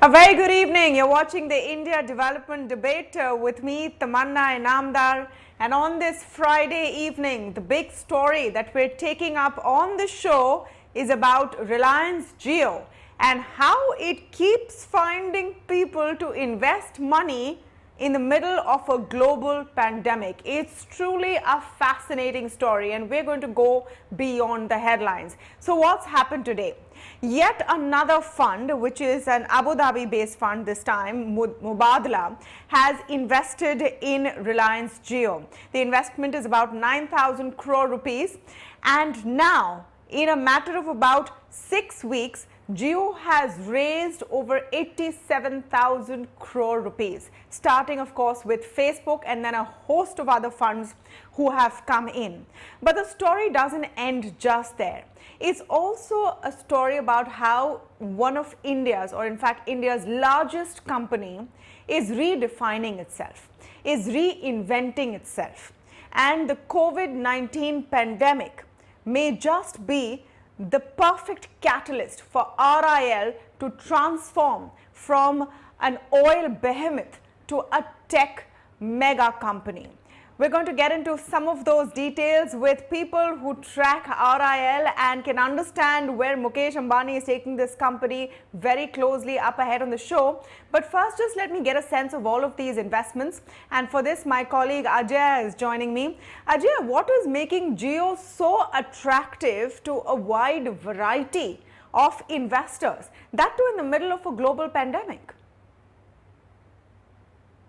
A very good evening. You're watching the India Development Debate with me, Tamanna Inamdar. And on this Friday evening, the big story that we're taking up on the show is about Reliance Jio and how it keeps finding people to invest money in the middle of a global pandemic. It's truly a fascinating story, and we're going to go beyond the headlines. So what's happened today? Yet another fund, which is an Abu Dhabi based fund this time, Mubadala, has invested in Reliance Jio. The investment is about 9,000 crore rupees, and now in a matter of about 6 weeks, Jio has raised over 87,000 crore rupees, starting of course with Facebook and then a host of other funds who have come in. But the story doesn't end just there. It's also a story about how one of India's, or in fact India's largest company is redefining itself, is reinventing itself. And the COVID-19 pandemic may just be the perfect catalyst for RIL to transform from an oil behemoth to a tech mega company. We're going to get into some of those details with people who track RIL and can understand where Mukesh Ambani is taking this company very closely up ahead on the show. But first, just let me get a sense of all of these investments. And for this, my colleague Ajay is joining me. Ajay, what is making Jio so attractive to a wide variety of investors, that too in the middle of a global pandemic?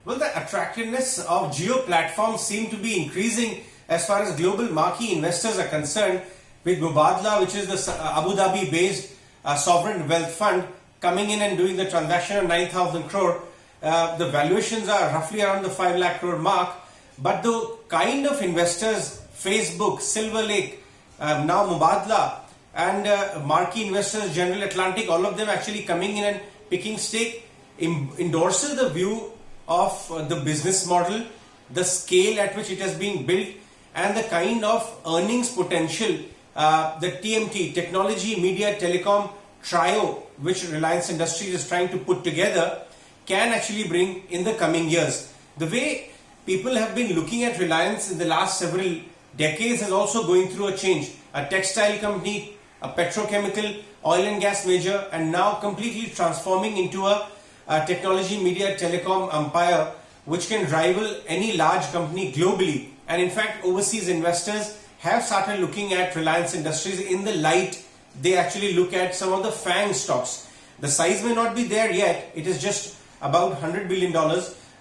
Well, the attractiveness of Jio platforms seem to be increasing as far as global marquee investors are concerned, with Mubadala, which is the Abu Dhabi based sovereign wealth fund, coming in and doing the transaction of 9,000 crore. The valuations are roughly around the 5 lakh crore mark, but the kind of investors, Facebook, Silver Lake, now Mubadala, and marquee investors, General Atlantic, all of them actually coming in and picking stake, endorses the view of the business model, the scale at which it has been built, and the kind of earnings potential the TMT, technology, media, telecom trio, which Reliance Industries is trying to put together, can actually bring in the coming years. The way people have been looking at Reliance in the last several decades is also going through a change. A textile company, a petrochemical, oil and gas major, and now completely transforming into a technology, media, telecom empire which can rival any large company globally. And in fact, overseas investors have started looking at Reliance Industries in the light they actually look at some of the FANG stocks. The size may not be there yet, it is just about $100 billion,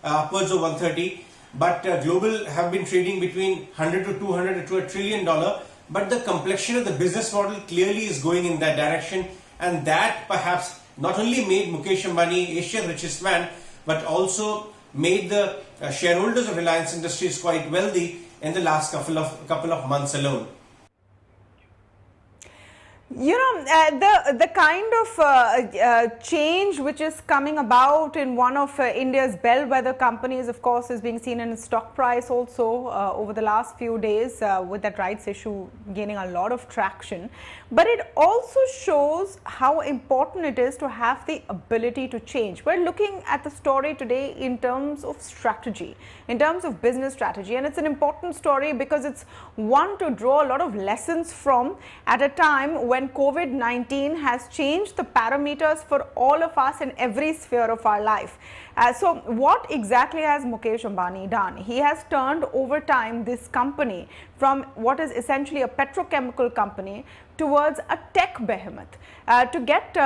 upwards of 130, but global have been trading between 100 to 200 to $1 trillion. But the complexion of the business model clearly is going in that direction, and that perhaps not only made Mukesh Ambani Asia's richest man, but also made the shareholders of Reliance Industries quite wealthy in the last couple of months alone. You know, the kind of change which is coming about in one of India's bellwether companies, of course, is being seen in its stock price also over the last few days, with that rights issue gaining a lot of traction. But it also shows how important it is to have the ability to change. We're looking at the story today in terms of strategy, in terms of business strategy, and it's an important story because it's one to draw a lot of lessons from at a time when COVID-19 has changed the parameters for all of us in every sphere of our life. So what exactly has Mukesh Ambani done? He has turned over time this company from what is essentially a petrochemical company towards a tech behemoth. To get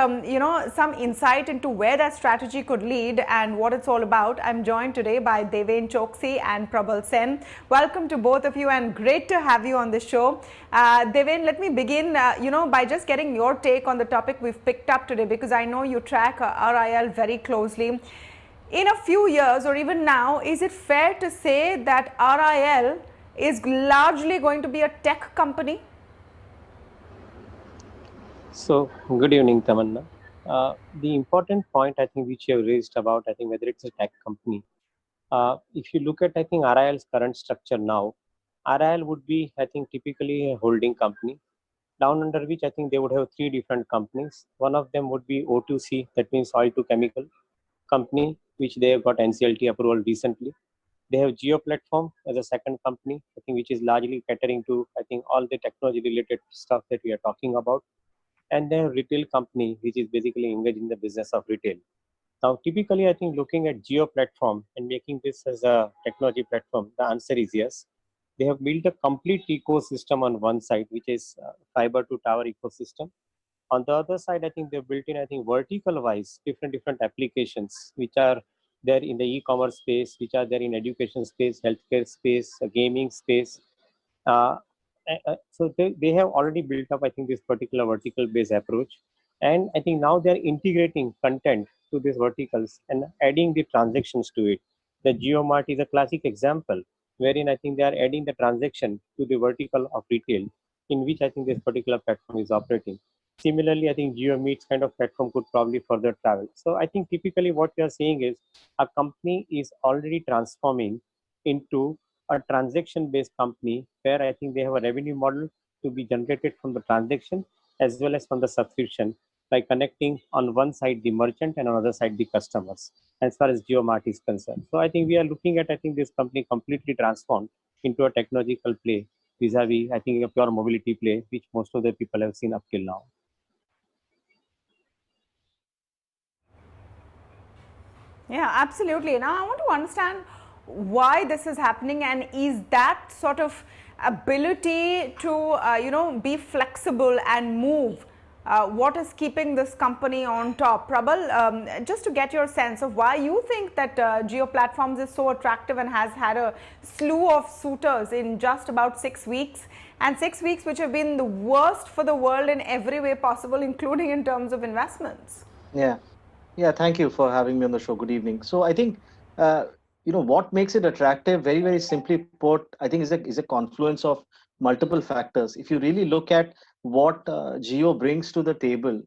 some insight into where that strategy could lead and what it's all about, I'm joined today by Deven Choksey and Probal Sen. Welcome to both of you, and great to have you on the show. Deven, let me begin by just getting your take on the topic we've picked up today, because I know you track RIL very closely. In a few years, or even now, is it fair to say that RIL is largely going to be a tech company? So, good evening, Tamanna. The important point I think which you have raised about, I think whether it's a tech company, if you look at, I think RIL's current structure now, RIL would be, I think, typically a holding company, down under which I think they would have three different companies. One of them would be O2C, that means oil to chemical. company, which they have got NCLT approval recently. They have Jio platform as a second company, I think, which is largely catering to, I think, all the technology related stuff that we are talking about. And they have retail company, which is basically engaged in the business of retail. Now, typically, I think looking at Jio platform and making this as a technology platform, the answer is yes. They have built a complete ecosystem on one side, which is fiber to tower ecosystem. On the other side, I think they've built in, I think, vertical wise, different applications, which are there in the e-commerce space, which are there in education space, healthcare space, gaming space. Uh, so they have already built up, I think, this particular vertical based approach. And I think now they're integrating content to these verticals and adding the transactions to it. The Jio Mart is a classic example, wherein I think they are adding the transaction to the vertical of retail, in which I think this particular platform is operating. Similarly, I think Jio Meets kind of platform could probably further travel. So I think typically what we are saying is a company is already transforming into a transaction-based company where I think they have a revenue model to be generated from the transaction as well as from the subscription by connecting on one side the merchant and on the other side the customers as far as Jio Mart is concerned. So I think we are looking at, I think, this company completely transformed into a technological play vis-a-vis, I think, a pure mobility play, which most of the people have seen up till now. Yeah, absolutely. Now, I want to understand why this is happening, and is that sort of ability to, be flexible and move what is keeping this company on top? Prabal, just to get your sense of why you think that Jio Platforms is so attractive and has had a slew of suitors in just about 6 weeks, and 6 weeks which have been the worst for the world in every way possible, including in terms of investments. Yeah. Yeah, thank you for having me on the show. Good evening. So I think uh, what makes it attractive, very very simply put, I think is a confluence of multiple factors. If you really look at what Geo brings to the table,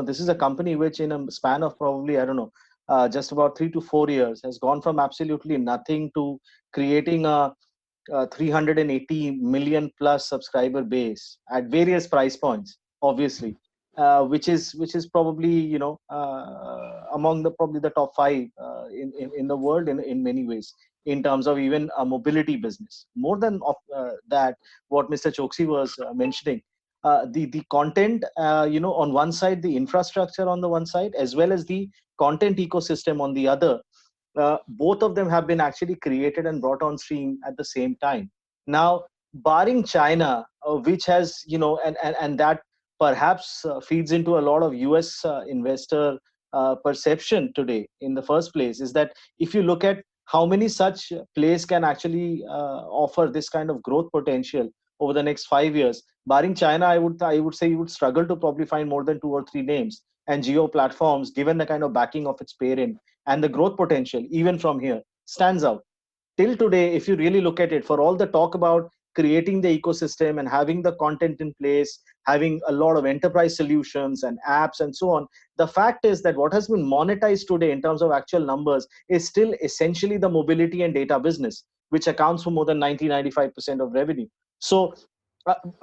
this is a company which in a span of probably, I don't know, just about 3 to 4 years has gone from absolutely nothing to creating a 380 million plus subscriber base at various price points, obviously, which is probably among the probably the top five in the world in many ways in terms of even a mobility business. More than that, what Mr. Choksey was mentioning, the content, on one side, the infrastructure on the one side, as well as the content ecosystem on the other, both of them have been actually created and brought on stream at the same time. Now, barring China, which has, and that perhaps feeds into a lot of US investor perception today in the first place, is that if you look at how many such plays can actually offer this kind of growth potential over the next 5 years, barring China, I would say you would struggle to probably find more than two or three names. And Geo Platforms, given the kind of backing of its parent and the growth potential, even from here, stands out. Till today, if you really look at it, for all the talk about creating the ecosystem and having the content in place, having a lot of enterprise solutions and apps and so on, the fact is that what has been monetized today in terms of actual numbers is still essentially the mobility and data business, which accounts for more than 90-95% of revenue. So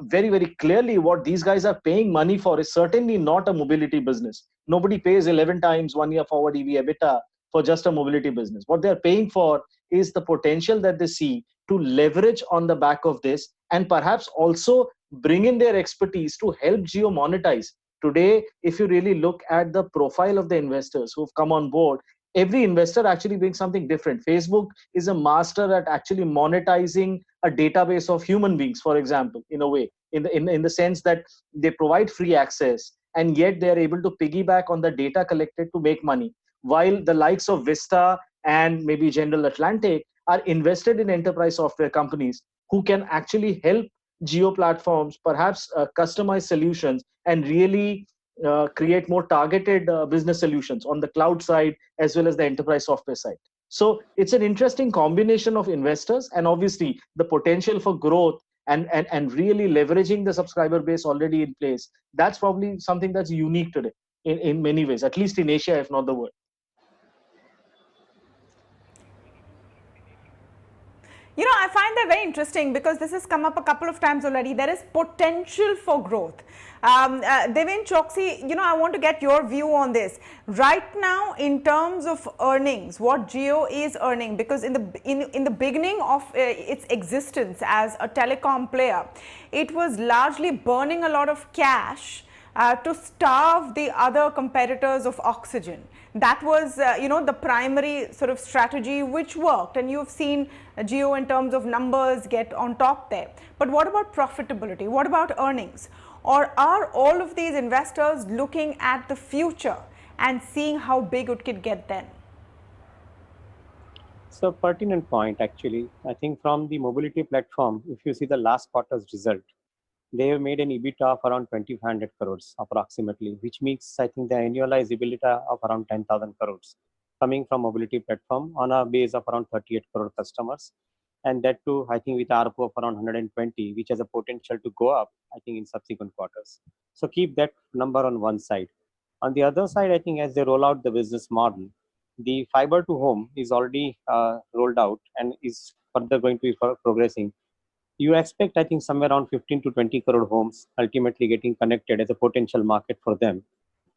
very very clearly, what these guys are paying money for is certainly not a mobility business. Nobody pays 11 times 1 year forward EV EBITDA for just a mobility business. What they're paying for is the potential that they see to leverage on the back of this, and perhaps also bring in their expertise to help Geo monetize. Today, if you really look at the profile of the investors who've come on board, every investor actually brings something different. Facebook is a master at actually monetizing a database of human beings, for example, in a way, in the sense that they provide free access, and yet they are able to piggyback on the data collected to make money, while the likes of Vista and maybe General Atlantic are invested in enterprise software companies who can actually help Geo Platforms perhaps customize solutions and really create more targeted business solutions on the cloud side as well as the enterprise software side. So it's an interesting combination of investors, and obviously the potential for growth and really leveraging the subscriber base already in place. That's probably something that's unique today in many ways, at least in Asia, if not the world. I find that very interesting because this has come up a couple of times already. There is potential for growth. Deven Choksey, I want to get your view on this. Right now, in terms of earnings, what Jio is earning, because in the beginning of its existence as a telecom player, it was largely burning a lot of cash to starve the other competitors of oxygen. That was, the primary sort of strategy which worked, and you've seen Jio in terms of numbers get on top there. But what about profitability? What about earnings? Or are all of these investors looking at the future and seeing how big it could get then? So pertinent point actually. I think from the mobility platform, if you see the last quarter's result, they have made an EBITDA of around 2,500 crores approximately, which makes I think the annualized EBITDA of around 10,000 crores coming from mobility platform on a base of around 38 crore customers. And that too, I think with ARPU of around 120, which has a potential to go up, I think in subsequent quarters. So keep that number on one side. On the other side, I think as they roll out the business model, the fiber to home is already rolled out and is further going to be progressing. You expect, I think, somewhere around 15 to 20 crore homes ultimately getting connected as a potential market for them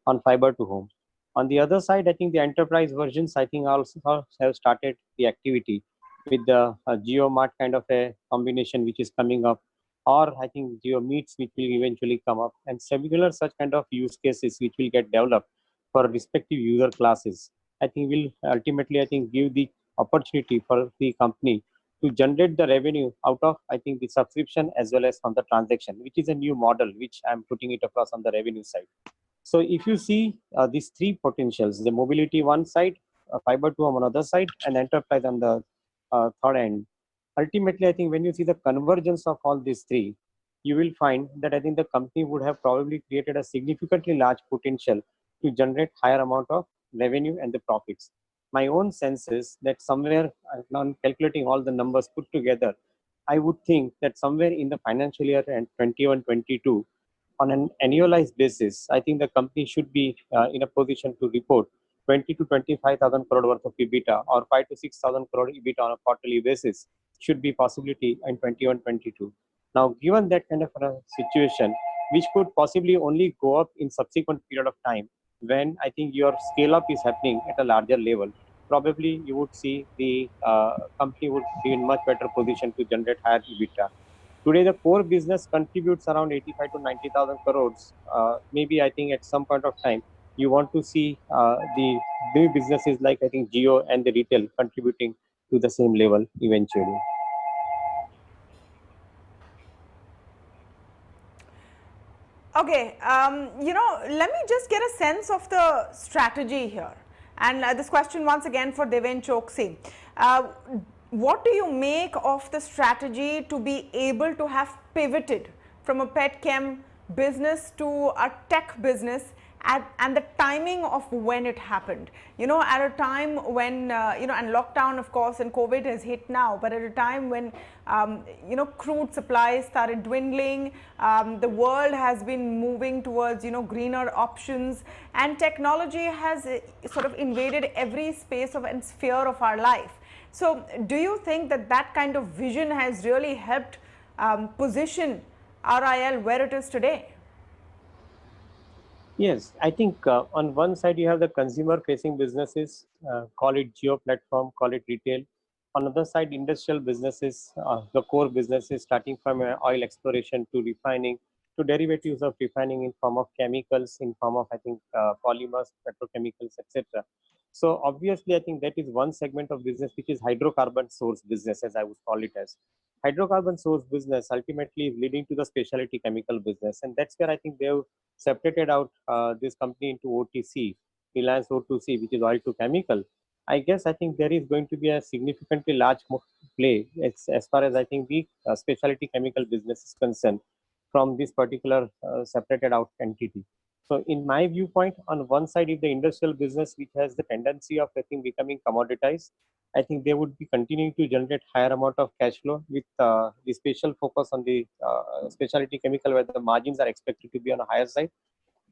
on fiber to home. On the other side, I think the enterprise versions, I think, also have started the activity with the Jio Mart kind of a combination which is coming up, or I think Jio Meets which will eventually come up, and similar such kind of use cases which will get developed for respective user classes. I think will ultimately, I think, give the opportunity for the company to generate the revenue out of, I think, the subscription as well as from the transaction, which is a new model which I'm putting it across on the revenue side. So if you see these three potentials, the mobility one side, fiber to home on other side, and enterprise on the third end, ultimately, I think when you see the convergence of all these three, you will find that I think the company would have probably created a significantly large potential to generate higher amount of revenue and the profits. My own sense is that somewhere, on calculating all the numbers put together, I would think that somewhere in the financial year and 21-22, on an annualized basis, I think the company should be in a position to report 20 to 25,000 crore worth of EBITDA or 5 to 6,000 crore EBITDA on a quarterly basis should be possibility in 21-22. Now, given that kind of a situation, which could possibly only go up in subsequent period of time, when I think your scale up is happening at a larger level, probably you would see the company would be in much better position to generate higher EBITDA. Today, the core business contributes around 85 to 90,000 crores. Maybe I think at some point of time, you want to see the new businesses like I think Geo and the retail contributing to the same level eventually. Okay, let me just get a sense of the strategy here. And this question once again for Deven Choksey. What do you make of the strategy to be able to have pivoted from a pet chem business to a tech business and the timing of when it happened? At a time when, and lockdown of course and COVID has hit now, but at a time when, crude supplies started dwindling, the world has been moving towards, greener options, and technology has sort of invaded every space of and sphere of our life. So do you think that that kind of vision has really helped position RIL where it is today? Yes, I think on one side you have the consumer facing businesses, call it geo platform, call it retail. On the other side, industrial businesses, the core businesses starting from oil exploration to refining to derivatives of refining in form of chemicals, in form of I think polymers, petrochemicals, etc. So obviously, I think that is one segment of business which is hydrocarbon source business, as I would call it as. Hydrocarbon source business ultimately is leading to the specialty chemical business, and that's where I think they've separated out this company into OTC, Reliance O2C, which is oil to chemical. I guess I think there is going to be a significantly large play as far as I think the specialty chemical business is concerned from this particular separated out entity. So in my viewpoint, on one side, if the industrial business, which has the tendency of I think becoming commoditized, I think they would be continuing to generate higher amount of cash flow with the special focus on the specialty chemical where the margins are expected to be on a higher side.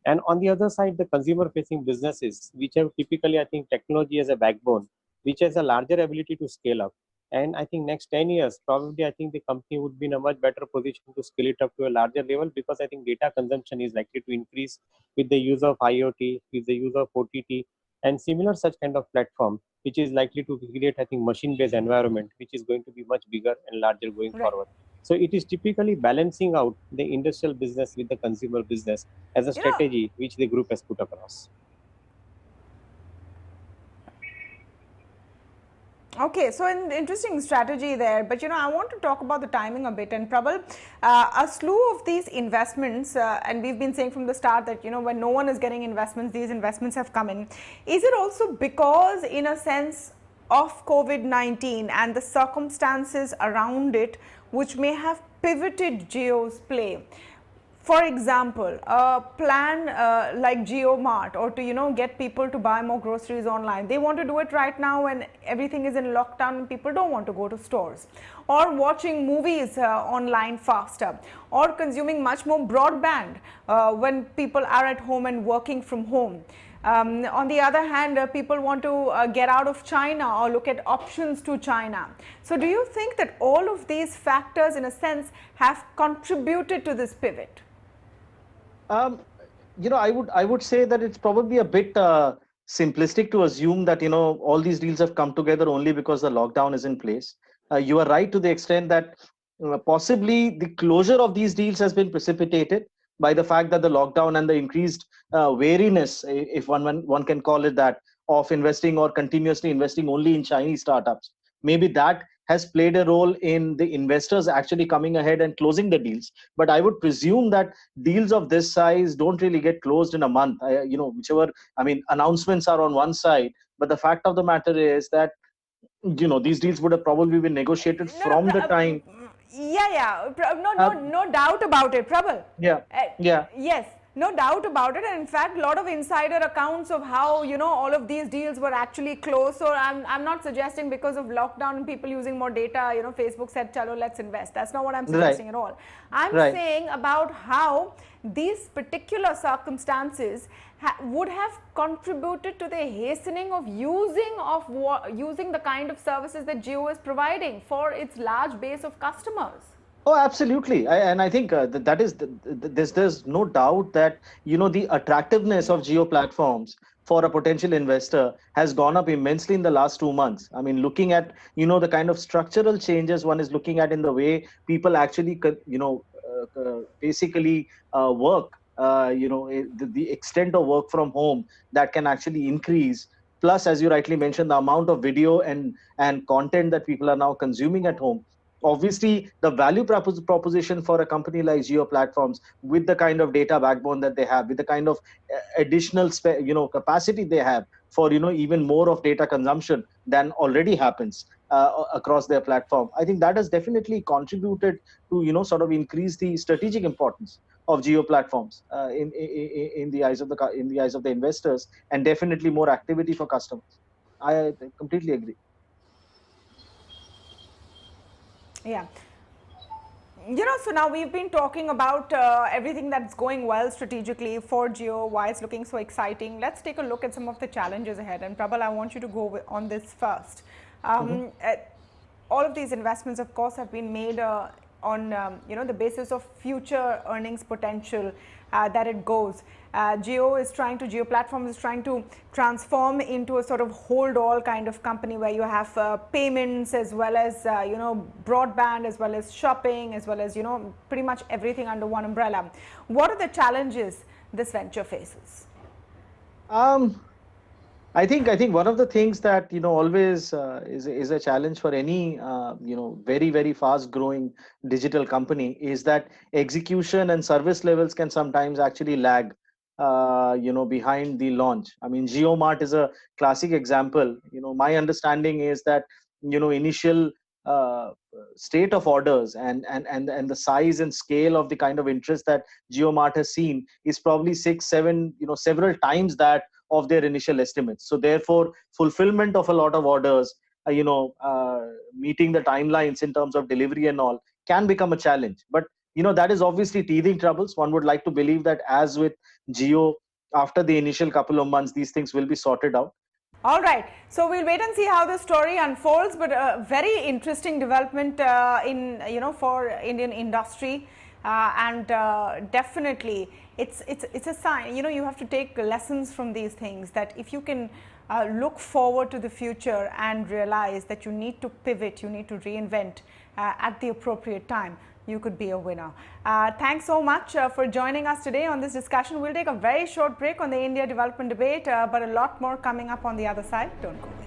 And on the other side, the consumer facing businesses, which have typically, I think, technology as a backbone, which has a larger ability to scale up. And I think next 10 years, probably I think the company would be in a much better position to scale it up to a larger level, because I think data consumption is likely to increase with the use of IoT, with the use of OTT, and similar such kind of platform, which is likely to create, I think, machine-based environment, which is going to be much bigger and larger going Right. forward. So it is typically balancing out the industrial business with the consumer business as a You know, strategy which the group has put across. okay, so an interesting strategy there, but I want to talk about the timing a bit. And Prabal, a slew of these investments, and we've been saying from the start that when no one is getting investments, these investments have come in. Is it also because, in a sense, of COVID-19 and the circumstances around it, which may have pivoted Jio's play? For example, a plan like Jio Mart, or to get people to buy more groceries online, they want to do it right now when everything is in lockdown and people don't want to go to stores, or watching movies online faster, or consuming much more broadband when people are at home and working from home. On the other hand, people want to get out of China or look at options to China. So do you think that all of these factors, in a sense, have contributed to this pivot? Um, I would say that it's probably a bit simplistic to assume that all these deals have come together only because the lockdown is in place. You are right to the extent that possibly the closure of these deals has been precipitated by the fact that the lockdown and the increased wariness, if one can call it that, of investing or continuously investing only in Chinese startups. Maybe that has played a role in the investors actually coming ahead and closing the deals. But I would presume that deals of this size don't really get closed in a month. Whichever, I mean, announcements are on one side, but the fact of the matter is that these deals would have probably been negotiated No, no, from the time. yeah. No, uh, no doubt about it, Prabal. yeah Uh, yeah yes, no doubt about it. And in fact, a lot of insider accounts of how all of these deals were actually closed. So I'm not suggesting because of lockdown and people using more data, Facebook said, "Chalo, let's invest." That's not what I'm right suggesting at all. I'm right saying about how these particular circumstances would have contributed to the hastening of using the kind of services that Jio is providing for its large base of customers. Oh, absolutely. And I think that is there's no doubt that the attractiveness of geo platforms for a potential investor has gone up immensely in the last 2 months. I mean, looking at the kind of structural changes one is looking at in the way people actually basically work. The extent of work from home that can actually increase. Plus, as you rightly mentioned, the amount of video and content that people are now consuming at home. Obviously, the value proposition for a company like Geo Platforms, with the kind of data backbone that they have, with the kind of additional capacity they have for even more of data consumption than already happens across their platform, I think that has definitely contributed to sort of increase the strategic importance of Geo Platforms in the eyes of the investors, and definitely more activity for customers. I completely agree. Yeah. So now we've been talking about everything that's going well strategically for Jio, why it's looking so exciting. Let's take a look at some of the challenges ahead. And Prabal, I want you to go on this first. Mhm. All of these investments, of course, have been made on the basis of future earnings potential that it goes. Jio Platforms is trying to transform into a sort of hold all kind of company where you have payments as well as broadband, as well as shopping, as well as pretty much everything under one umbrella. What are the challenges this venture faces? Um, I think one of the things that always is a challenge for any very very fast growing digital company is that execution and service levels can sometimes actually lag behind the launch. I mean, GeoMart is a classic example. My understanding is that initial uh, state of orders and the size and scale of the kind of interest that GeoMart has seen is probably 6 7 several times that of their initial estimates. So therefore, fulfillment of a lot of orders, meeting the timelines in terms of delivery and all can become a challenge. But that is obviously teething troubles. One would like to believe that, as with Geo, after the initial couple of months, these things will be sorted out. All right, so we'll wait and see how the story unfolds, but a very interesting development in for Indian industry, and definitely it's a sign. You have to take lessons from these things, that if you can look forward to the future and realize that you need to pivot, you need to reinvent at the appropriate time, you could be a winner. Thanks so much for joining us today on this discussion. We'll take a very short break on the India development debate, but a lot more coming up on the other side. Don't go away.